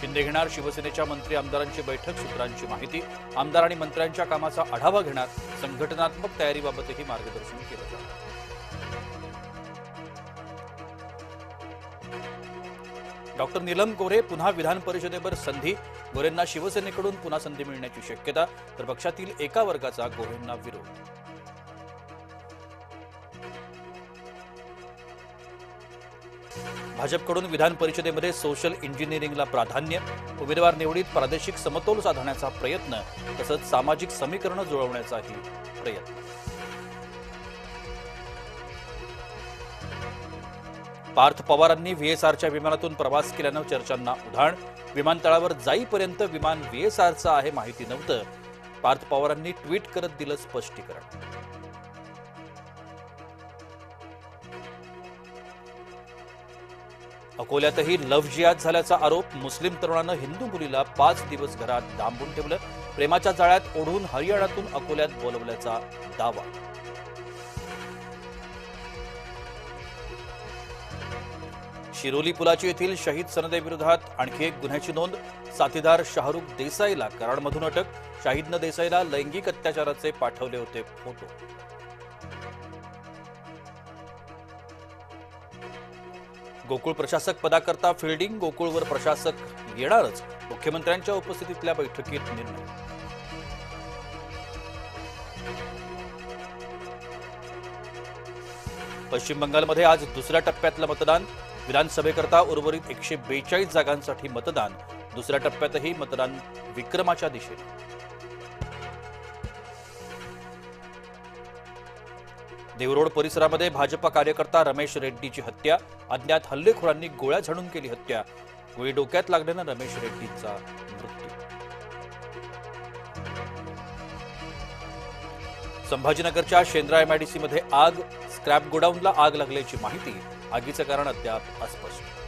शिंदे घेणार शिवसेनेच्या मंत्री आमदारांची बैठक, सूत्रांची माहिती। आमदार आणि मंत्र्यांच्या कामाचा आढावा घेणार, संघटनात्मक तयारीबाबतही मार्गदर्शन केलं जाणार। डॉक्टर नीलम गोऱ्हे पुन्हा विधान परिषदेवर संधी, गोऱ्हेंना शिवसेनेकडून पुन्हा संधी मिळण्याची शक्यता, तर पक्षातील एका वर्गाचा गोऱ्हेंना विरोध। भाजपकडून विधान परिषदेमध्ये सोशल इंजिनिअरिंगला प्राधान्य, उमेदवार निवडीत प्रादेशिक समतोल साधण्याचा प्रयत्न, तसंच सामाजिक समीकरण जुळवण्याचाही प्रयत्न। पार्थ पवारांनी व्हीएसआरच्या विमानातून प्रवास केल्यानं चर्चांना उधाण, विमानतळावर जाईपर्यंत विमान व्हीएसआरचं आहे माहिती नव्हतं, पार्थ पवारांनी ट्विट करत दिलं स्पष्टीकरण। अकोल्यातही लव्ह जिहाद झाल्याचा आरोप, मुस्लिम तरुणानं हिंदू मुलीला 5 दिवस घरात डांबून ठेवलं, प्रेमाच्या जाळ्यात ओढून हरियाणातून अकोल्यात बोलवल्याचा दावा। शिरोली पुलाची येथील शहीद सनदेविरोधात आणखी एक गुन्ह्याची नोंद, साथीदार शाहरुख देसाईला कराडमधून अटक, शाहिदनं देसाईला लैंगिक अत्याचाराचे पाठवले होते फोटो। गोकुळ प्रशासक पदाकरता फिल्डिंग, गोकुळवर प्रशासक येणारच, मुख्यमंत्र्यांच्या उपस्थितीतल्या बैठकीत निर्णय। पश्चिम बंगालमध्ये आज दुसऱ्या टप्प्यातलं मतदान, विधानसभेकरता उर्वरित 142 जागांसाठी मतदान, दुसऱ्या टप्प्यातही मतदान विक्रमाच्या दिशेने। देवरोड परिसरामध्ये भाजपा कार्यकर्ता रमेश रेड्डीची हत्या, अज्ञात हल्लेखोरांनी गोळ्या झाडून केली हत्या, गोळी डोक्यात लागल्यानं रमेश रेड्डीचा मृत्यू। संभाजीनगरच्या शेंद्रा एमआयडीसीमध्ये आग, स्क्रॅप गोडाऊनला आग लागल्याची माहिती, आगीचं कारण अद्याप अस्पष्ट।